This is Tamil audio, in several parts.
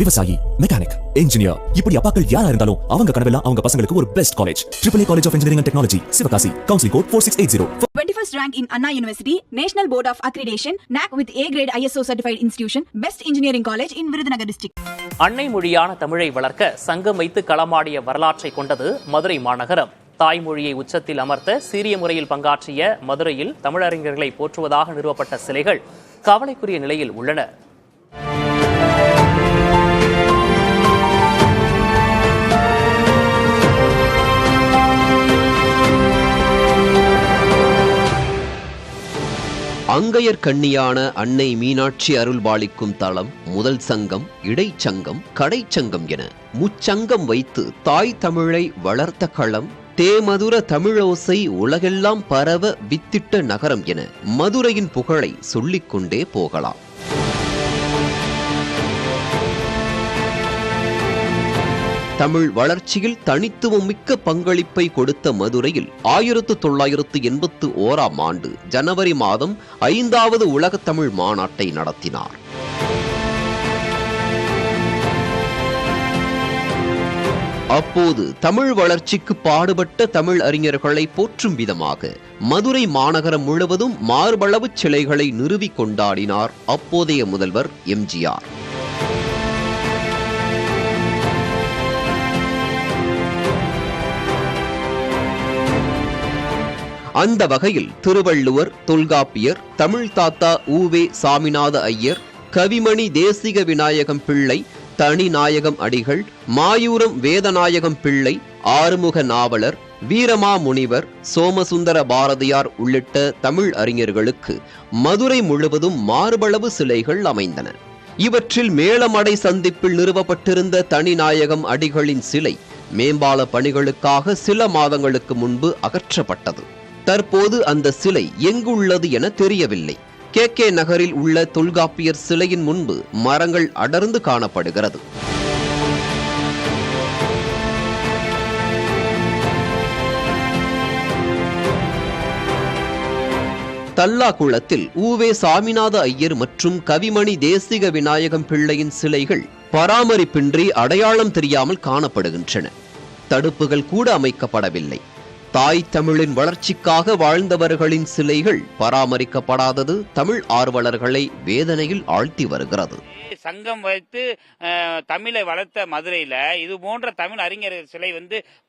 விவசாயி, மெக்கானிக், இன்ஜினியர், இப்படி அப்பாக்கள் யாரா இருந்தாலும் அவங்க கனவெல்லாம் அவங்க பசங்களுக்கு ஒரு best college. AAA College of Engineering and Technology, Sivakasi. Counseling code 4680. 21st rank in Anna University, National Board of Accreditation, NAC with A grade ISO certified institution, Best Engineering College in Virudhunagar district. அன்னை மொழியான தமிழை வளர்க்க சங்கம் வைத்து களமாடிய வரலாற்றை கொண்டது மதுரை மாநகரம். தாய்மொழியை உச்சத்தில் அமர்த்த சீரிய முறையில் பங்காற்றிய மதுரையில் தமிழறிஞர்களை போற்றுவதாக நிறுவப்பட்ட சிலைகள் கவலைக்குரிய நிலையில் உள்ளன. அங்கையர் கண்ணியான அன்னை மீனாட்சி அருள்பாலிக்கும் தளம், முதல் சங்கம், இடைச்சங்கம், கடைச்சங்கம் என முச்சங்கம் வைத்து தாய் தமிழை வளர்த்த களம், தேமதுர தமிழோசை உலகெல்லாம் பரவ வித்திட்ட நகரம் என மதுரையின் புகழை சொல்லிக்கொண்டே போகலாம். தமிழ் வளர்ச்சியில் தனித்துவம் மிக்க பங்களிப்பை கொடுத்த மதுரையில் 1981ஆம் ஆண்டு ஜனவரி மாதம் 5வது உலகத் தமிழ் மாநாட்டை நடத்தினார். அப்போது தமிழ் வளர்ச்சிக்கு பாடுபட்ட தமிழ் அறிஞர்களை போற்றும் விதமாக மதுரை மாநகரம் முழுவதும் மார்பளவு சிலைகளை நிறுவி கொண்டாடினார் அப்போதைய முதல்வர் எம்ஜிஆர். அந்த வகையில் திருவள்ளுவர், தொல்காப்பியர், தமிழ் தாத்தா உ.வே. சாமிநாத ஐயர், கவிமணி தேசிக விநாயகம் பிள்ளை, தனிநாயகம் அடிகள், மாயூரம் வேதநாயகம் பிள்ளை, ஆறுமுக நாவலர், வீரமா முனிவர், சோமசுந்தர பாரதியார் உள்ளிட்ட தமிழ் அறிஞர்களுக்கு மதுரை முழுவதும் மார்பளவு சிலைகள் அமைந்தன. இவற்றில் மேலமடை சந்திப்பில் நிறுவப்பட்டிருந்த தனிநாயகம் அடிகளின் சிலை மேம்பால பணிகளுக்காக சில மாதங்களுக்கு முன்பு அகற்றப்பட்டது. தற்போது அந்த சிலை எங்குள்ளது என தெரியவில்லை. கே நகரில் உள்ள தொல்காப்பியர் சிலையின் முன்பு மரங்கள் அடர்ந்து காணப்படுகிறது. தல்லாகுளத்தில் உ.வே. சாமிநாத ஐயர் மற்றும் கவிமணி தேசிக விநாயகம் பிள்ளையின் சிலைகள் பராமரிப்பின்றி அடையாளம் தெரியாமல் காணப்படுகின்றன. தடுப்புகள் கூட அமைக்கப்படவில்லை. தாய் தமிழின் வளர்ச்சிக்காக வாழ்ந்தவர்களின் சிலைகள் பராமரிக்கப்படாதது தமிழ் ஆர்வலர்களை வேதனையில் ஆழ்த்தி வருகிறது. சங்கம் வைத்து தமிழை வளர்த்த மதுரையில இது போன்ற தமிழ் அறிஞர் சிலை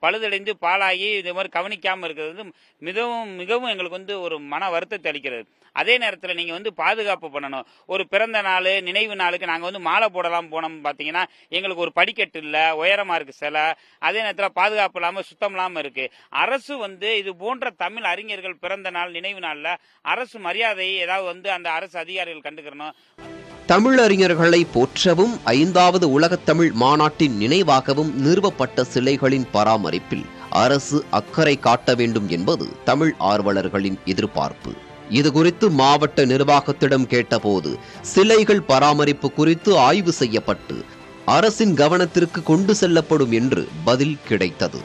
பழுதடைந்து பாழாகி இது மாதிரி கவனிக்காம இருக்கிறது மிகவும் மிகவும் எங்களுக்கு ஒரு மன வருத்தத்தை அளிக்கிறது. அதே நேரத்தில் நீங்க பாதுகாப்பு பண்ணணும். ஒரு பிறந்த நாள், நினைவு நாளுக்கு நாங்க மாலை போடலாம் போனோம் பாத்தீங்கன்னா எங்களுக்கு ஒரு படிக்கட்டு இல்ல, உயரமா இருக்கு சிலை. அதே நேரத்தில் பாதுகாப்பு இல்லாம சுத்தம் இல்லாம இருக்கு. அரசு இது போன்ற தமிழ் அறிஞர்கள் பிறந்த நாள், நினைவு நாள்ல அரசு மரியாதையை ஏதாவது அந்த அரசு அதிகாரிகள் கண்டுக்கிறணும். தமிழறிஞர்களை போற்றவும் 5வது உலகத் தமிழ் மாநாட்டின் நினைவாகவும் நிறுவப்பட்ட சிலைகளின் பராமரிப்பில் அரசு அக்கறை காட்ட வேண்டும் என்பது தமிழ் ஆர்வலர்களின் எதிர்பார்ப்பு. இதுகுறித்து மாவட்ட நிர்வாகத்திடம் கேட்டபோது சிலைகள் பராமரிப்பு குறித்து ஆய்வு செய்யப்பட்டு அரசின் கவனத்திற்கு கொண்டு செல்லப்படும் என்று பதில் கிடைத்தது.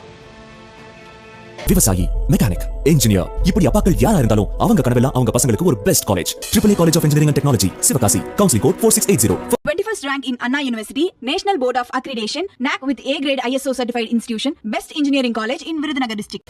விவசாயி, மெக்கானிக், இன்ஜினியர், இப்படி அப்பாக்கள் யாரா இருந்தாலும் அவங்க கனவெல்லாம் அவங்க பசங்களுக்கு ஒரு best college. AAA College of Engineering and Technology, Sivakasi. Counseling code 4680. 21st rank in Anna University, National Board of Accreditation, NAC with A grade ISO certified institution, Best Engineering College in Virudhunagar district.